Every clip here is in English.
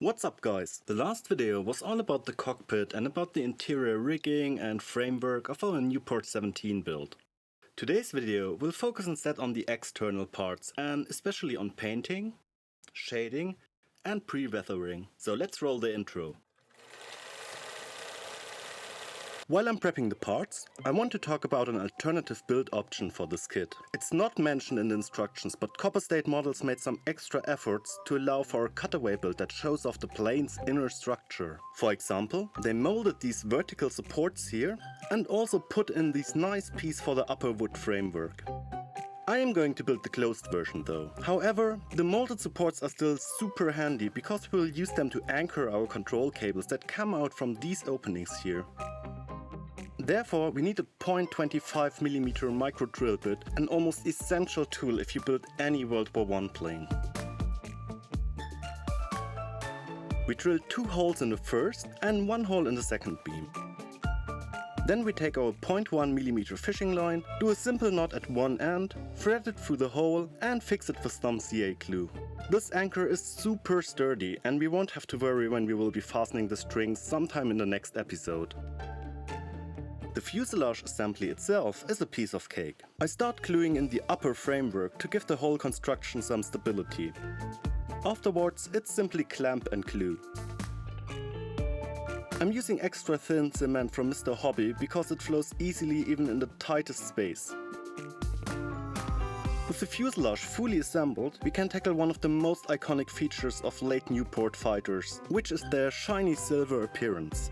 What's up guys? The last video was all about the cockpit and about the interior rigging and framework of our Nieuport XVII build. Today's video will focus instead on the external parts and especially on painting, shading and pre-weathering. So let's roll the intro. While I'm prepping the parts, I want to talk about an alternative build option for this kit. It's not mentioned in the instructions, but Copper State Models made some extra efforts to allow for a cutaway build that shows off the plane's inner structure. For example, they molded these vertical supports here and also put in this nice piece for the upper wood framework. I am going to build the closed version though. However, the molded supports are still super handy because we'll use them to anchor our control cables that come out from these openings here. Therefore, we need a 0.25mm micro drill bit, an almost essential tool if you build any World War I plane. We drill 2 holes in the first and 1 hole in the second beam. Then we take our 0.1mm fishing line, do a simple knot at one end, thread it through the hole and fix it with some CA glue. This anchor is super sturdy and we won't have to worry when we will be fastening the strings sometime in the next episode. The fuselage assembly itself is a piece of cake. I start gluing in the upper framework to give the whole construction some stability. Afterwards, it's simply clamp and glue. I'm using extra thin cement from Mr. Hobby because it flows easily even in the tightest space. With the fuselage fully assembled, we can tackle one of the most iconic features of late Nieuport fighters, which is their shiny silver appearance.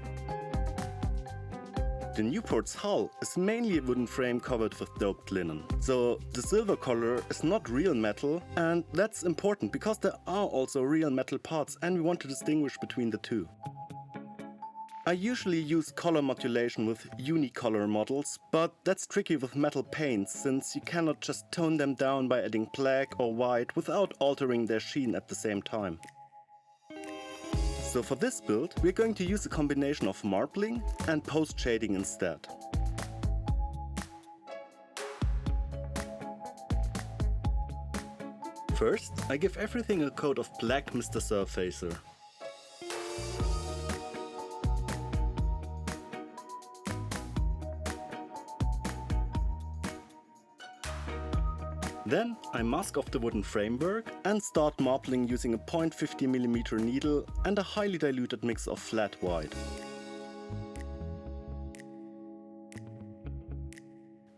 The Nieuport's hull is mainly a wooden frame covered with doped linen. So the silver color is not real metal, and that's important because there are also real metal parts and we want to distinguish between the two. I usually use color modulation with unicolor models, but that's tricky with metal paints since you cannot just tone them down by adding black or white without altering their sheen at the same time. So for this build, we're going to use a combination of marbling and post-shading instead. First, I give everything a coat of black Mr. Surfacer. Then I mask off the wooden framework and start marbling using a 0.50mm needle and a highly diluted mix of flat white.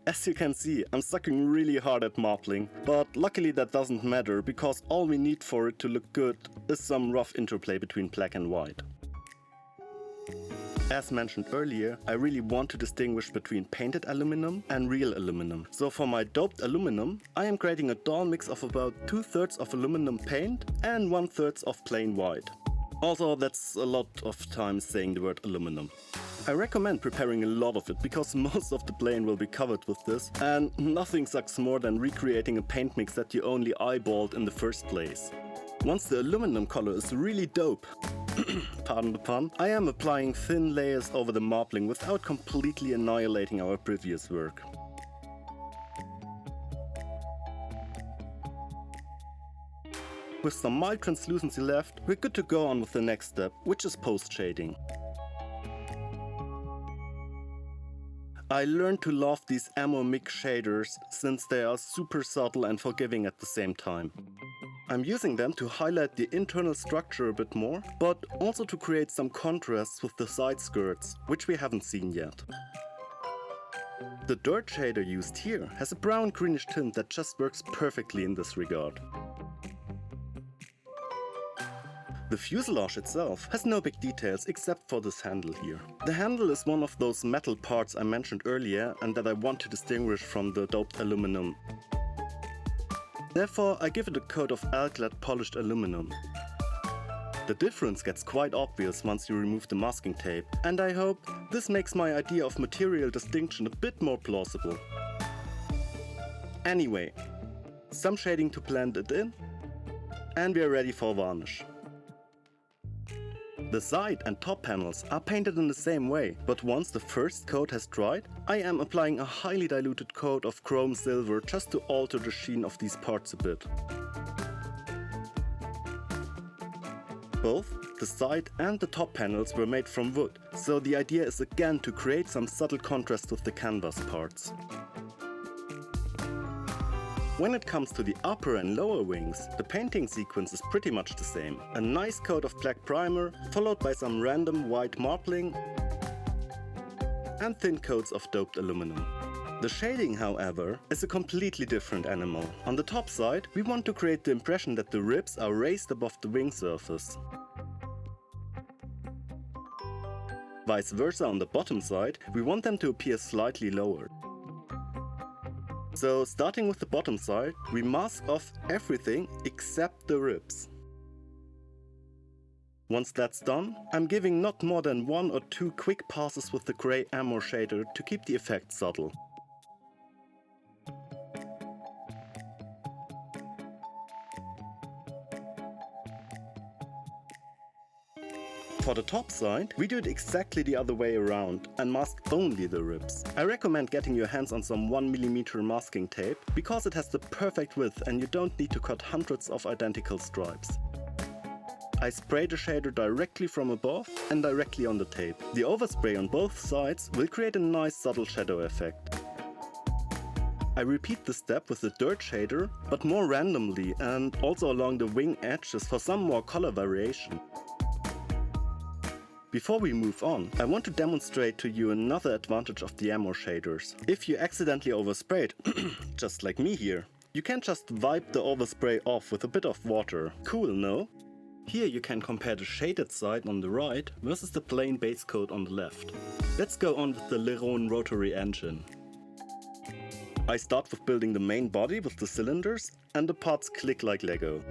As you can see, I'm sucking really hard at marbling, but luckily that doesn't matter because all we need for it to look good is some rough interplay between black and white. As mentioned earlier, I really want to distinguish between painted aluminum and real aluminum. So for my doped aluminum, I am creating a dull mix of about 2/3 of aluminum paint and 1/3 of plain white. Also, that's a lot of times saying the word aluminum. I recommend preparing a lot of it because most of the plane will be covered with this, and nothing sucks more than recreating a paint mix that you only eyeballed in the first place. Once the aluminum color is really dope, pardon the pun, I am applying thin layers over the marbling without completely annihilating our previous work. With some mild translucency left, we're good to go on with the next step, which is post-shading. I learned to love these ammo mix shaders since they are super subtle and forgiving at the same time. I'm using them to highlight the internal structure a bit more, but also to create some contrasts with the side skirts, which we haven't seen yet. The dirt shader used here has a brown greenish tint that just works perfectly in this regard. The fuselage itself has no big details except for this handle here. The handle is one of those metal parts I mentioned earlier and that I want to distinguish from the doped aluminum. Therefore, I give it a coat of alclad polished aluminum. The difference gets quite obvious once you remove the masking tape, and I hope this makes my idea of material distinction a bit more plausible. Anyway, some shading to blend it in, and we are ready for varnish. The side and top panels are painted in the same way, but once the first coat has dried, I am applying a highly diluted coat of chrome silver just to alter the sheen of these parts a bit. Both the side and the top panels were made from wood, so the idea is again to create some subtle contrast with the canvas parts. When it comes to the upper and lower wings, the painting sequence is pretty much the same. A nice coat of black primer, followed by some random white marbling and thin coats of doped aluminum. The shading, however, is a completely different animal. On the top side, we want to create the impression that the ribs are raised above the wing surface. Vice versa on the bottom side, we want them to appear slightly lower. So starting with the bottom side, we mask off everything except the ribs. Once that's done, I'm giving not more than 1 or 2 quick passes with the grey amber shader to keep the effect subtle. For the top side, we do it exactly the other way around and mask only the ribs. I recommend getting your hands on some 1mm masking tape because it has the perfect width and you don't need to cut hundreds of identical stripes. I spray the shader directly from above and directly on the tape. The overspray on both sides will create a nice subtle shadow effect. I repeat the step with the dirt shader, but more randomly and also along the wing edges for some more color variation. Before we move on, I want to demonstrate to you another advantage of the ammo shaders. If you accidentally oversprayed, just like me here, you can just wipe the overspray off with a bit of water. Cool, no? Here you can compare the shaded side on the right versus the plain base coat on the left. Let's go on with the Leron rotary engine. I start with building the main body with the cylinders and the parts click like Lego.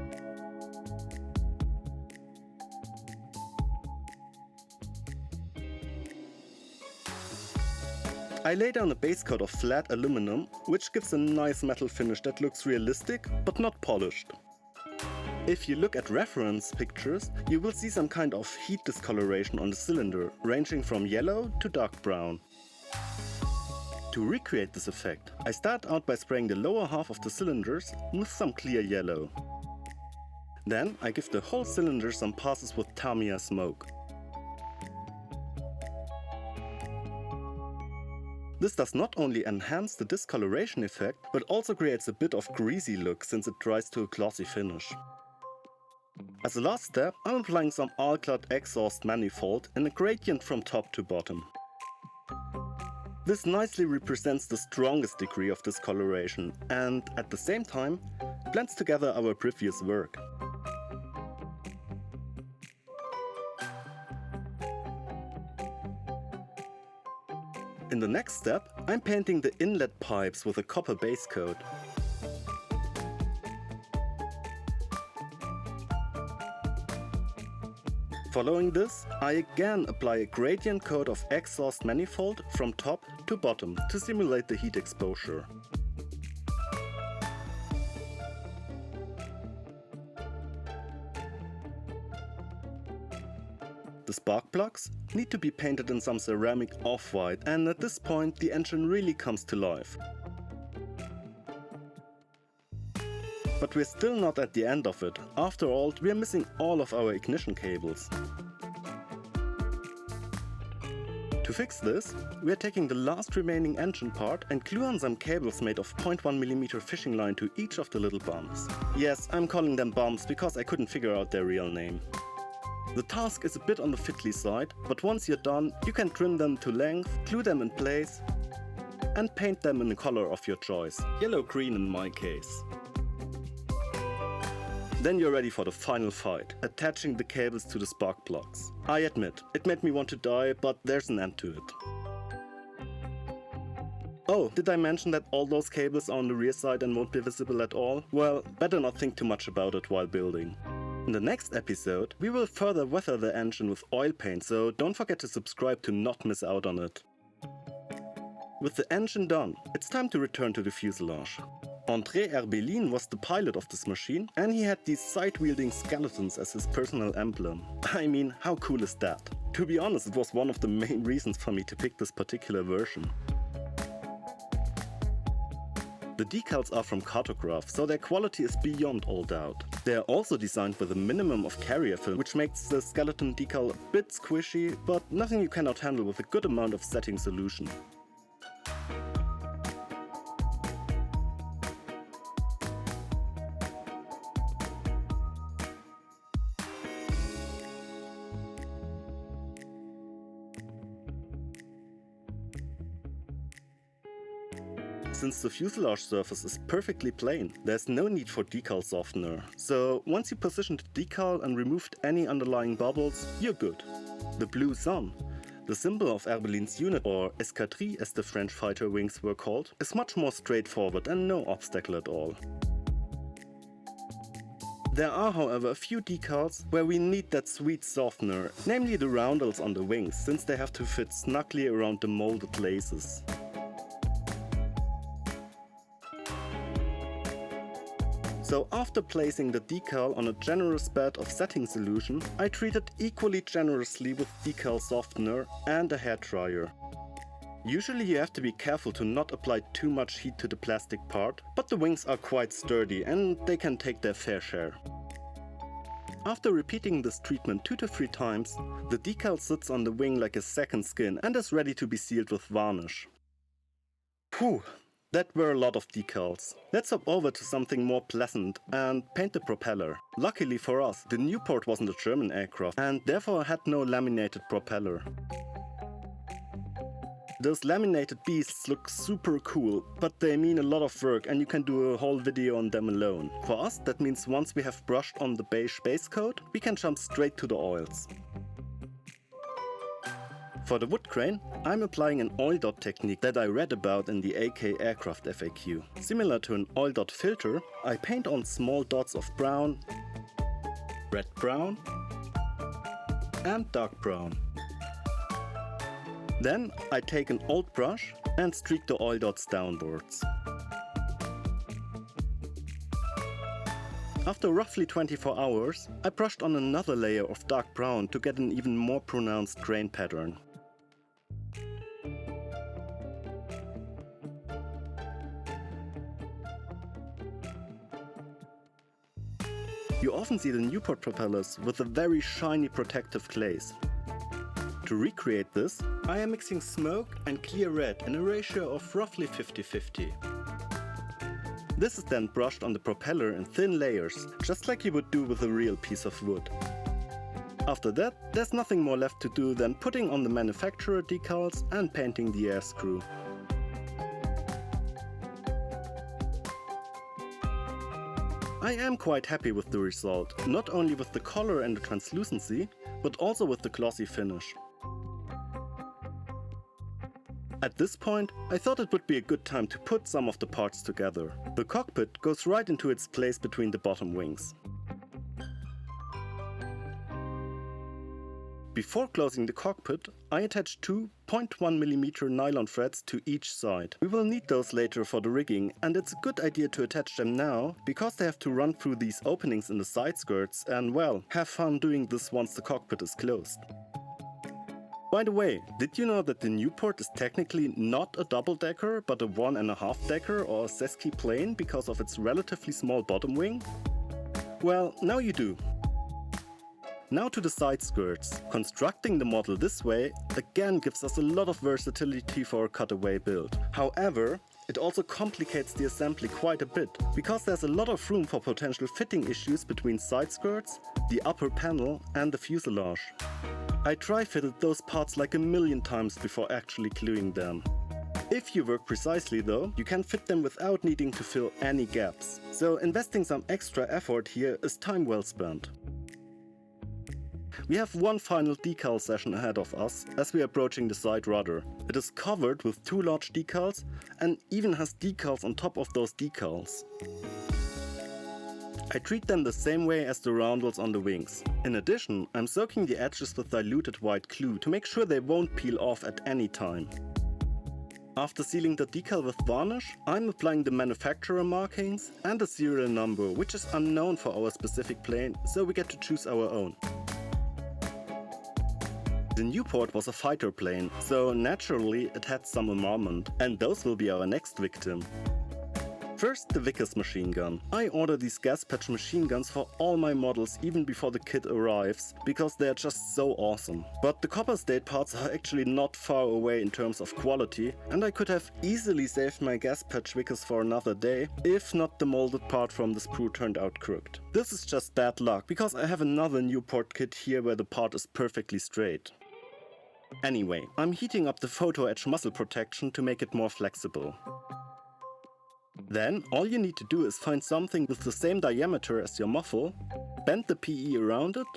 I lay down a base coat of flat aluminum, which gives a nice metal finish that looks realistic, but not polished. If you look at reference pictures, you will see some kind of heat discoloration on the cylinder, ranging from yellow to dark brown. To recreate this effect, I start out by spraying the lower half of the cylinders with some clear yellow. Then I give the whole cylinder some passes with Tamiya smoke. This does not only enhance the discoloration effect, but also creates a bit of greasy look since it dries to a glossy finish. As a last step, I'm applying some all-clad exhaust manifold in a gradient from top to bottom. This nicely represents the strongest degree of discoloration and, at the same time, blends together our previous work. In the next step, I'm painting the inlet pipes with a copper base coat. Following this, I again apply a gradient coat of exhaust manifold from top to bottom to simulate the heat exposure. The spark plugs need to be painted in some ceramic off-white, and at this point the engine really comes to life. But we're still not at the end of it. After all, we're missing all of our ignition cables. To fix this, we're taking the last remaining engine part and glue on some cables made of 0.1mm fishing line to each of the little bumps. Yes, I'm calling them bumps because I couldn't figure out their real name. The task is a bit on the fiddly side, but once you're done, you can trim them to length, glue them in place, and paint them in the color of your choice, yellow-green in my case. Then you're ready for the final fight, attaching the cables to the spark plugs. I admit, it made me want to die, but there's an end to it. Oh, did I mention that all those cables are on the rear side and won't be visible at all? Well, better not think too much about it while building. In the next episode, we will further weather the engine with oil paint, so don't forget to subscribe to not miss out on it. With the engine done, it's time to return to the fuselage. André Herbelin was the pilot of this machine, and he had these side-wielding skeletons as his personal emblem. I mean, how cool is that? To be honest, it was one of the main reasons for me to pick this particular version. The decals are from cartograph, so their quality is beyond all doubt. They are also designed with a minimum of carrier film, which makes the skeleton decal a bit squishy, but nothing you cannot handle with a good amount of setting solution. Since the fuselage surface is perfectly plain, there's no need for decal softener. So once you positioned the decal and removed any underlying bubbles, you're good. The blue sun, the symbol of Herbelin's unit, or escadrille as the French fighter wings were called, is much more straightforward and no obstacle at all. There are, however, a few decals where we need that sweet softener, namely the roundels on the wings, since they have to fit snugly around the molded laces. So after placing the decal on a generous bed of setting solution, I treat it equally generously with decal softener and a hairdryer. Usually you have to be careful to not apply too much heat to the plastic part, but the wings are quite sturdy and they can take their fair share. After repeating this treatment 2 to 3 times, the decal sits on the wing like a second skin and is ready to be sealed with varnish. Whew! That were a lot of decals. Let's hop over to something more pleasant and paint the propeller. Luckily for us, the Nieuport wasn't a German aircraft and therefore had no laminated propeller. Those laminated beasts look super cool, but they mean a lot of work and you can do a whole video on them alone. For us, that means once we have brushed on the beige base coat, we can jump straight to the oils. For the wood grain, I'm applying an oil dot technique that I read about in the AK Aircraft FAQ. Similar to an oil dot filter, I paint on small dots of brown, red-brown and dark brown. Then I take an old brush and streak the oil dots downwards. After roughly 24 hours, I brushed on another layer of dark brown to get an even more pronounced grain pattern. You often see the Nieuport propellers with a very shiny protective glaze. To recreate this, I am mixing smoke and clear red in a ratio of roughly 50-50. This is then brushed on the propeller in thin layers, just like you would do with a real piece of wood. After that, there's nothing more left to do than putting on the manufacturer decals and painting the air screw. I am quite happy with the result, not only with the color and the translucency, but also with the glossy finish. At this point, I thought it would be a good time to put some of the parts together. The cockpit goes right into its place between the bottom wings. Before closing the cockpit, I attached two 0.1mm nylon threads to each side. We will need those later for the rigging, and it's a good idea to attach them now, because they have to run through these openings in the side skirts and, well, have fun doing this once the cockpit is closed. By the way, did you know that the Nieuport is technically not a double-decker, but a 1.5-decker or sesqui plane because of its relatively small bottom wing? Well, now you do. Now to the side skirts. Constructing the model this way again gives us a lot of versatility for a cutaway build. However, it also complicates the assembly quite a bit, because there's a lot of room for potential fitting issues between side skirts, the upper panel and the fuselage. I try-fitted those parts like a million times before actually gluing them. If you work precisely though, you can fit them without needing to fill any gaps. So investing some extra effort here is time well spent. We have one final decal session ahead of us as we are approaching the Siderudder. It is covered with 2 large decals and even has decals on top of those decals. I treat them the same way as the roundels on the wings. In addition, I'm soaking the edges with diluted white glue to make sure they won't peel off at any time. After sealing the decal with varnish, I'm applying the manufacturer markings and the serial number, which is unknown for our specific plane, so we get to choose our own. The Nieuport was a fighter plane, so naturally it had some armament, and those will be our next victim. First, the Vickers machine gun. I order these gas patch machine guns for all my models even before the kit arrives, because they are just so awesome. But the copper state parts are actually not far away in terms of quality, and I could have easily saved my gas patch Vickers for another day, if not the molded part from the sprue turned out crooked. This is just bad luck, because I have another Nieuport kit here where the part is perfectly straight. Anyway, I'm heating up the photo edge muzzle protection to make it more flexible. Then, all you need to do is find something with the same diameter as your muffle, bend the PE around it,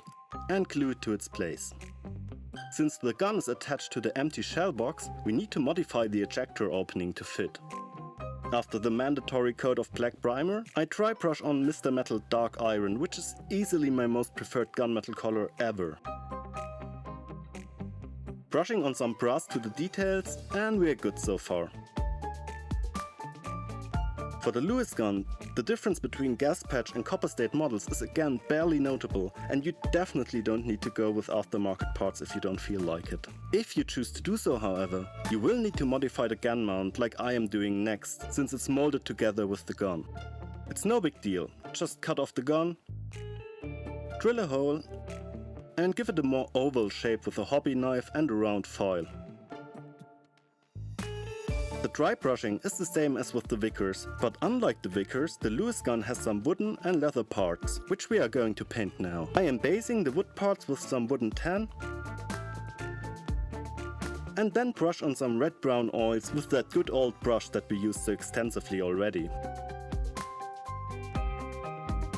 and glue it to its place. Since the gun is attached to the empty shell box, we need to modify the ejector opening to fit. After the mandatory coat of black primer, I dry brush on Mr. Metal Dark Iron, which is easily my most preferred gunmetal color ever. Brushing on some brass to the details, and we're good so far. For the Lewis gun, the difference between gas patch and copper state models is again barely notable, and you definitely don't need to go with aftermarket parts if you don't feel like it. If you choose to do so, however, you will need to modify the gun mount like I am doing next, since it's molded together with the gun. It's no big deal, just cut off the gun, drill a hole, and give it a more oval shape with a hobby knife and a round foil. The dry brushing is the same as with the Vickers, but unlike the Vickers, the Lewis gun has some wooden and leather parts, which we are going to paint now. I am basing the wood parts with some wooden tan, and then brush on some red-brown oils with that good old brush that we used so extensively already.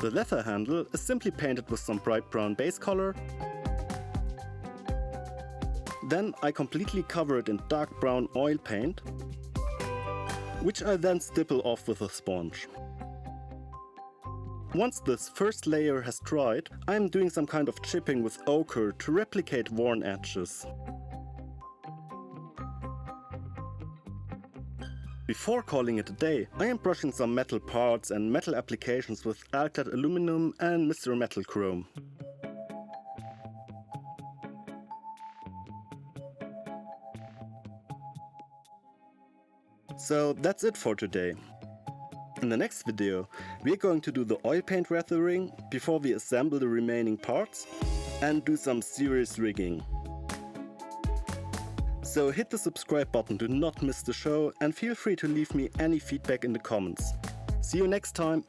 The leather handle is simply painted with some bright brown base color. Then I completely cover it in dark brown oil paint, which I then stipple off with a sponge. Once this first layer has dried, I am doing some kind of chipping with ochre to replicate worn edges. Before calling it a day, I am brushing some metal parts and metal applications with Alclad aluminum and Mr. Metal chrome. So that's it for today. In the next video, we're going to do the oil paint weathering before we assemble the remaining parts and do some serious rigging. So hit the subscribe button to not miss the show, and feel free to leave me any feedback in the comments. See you next time!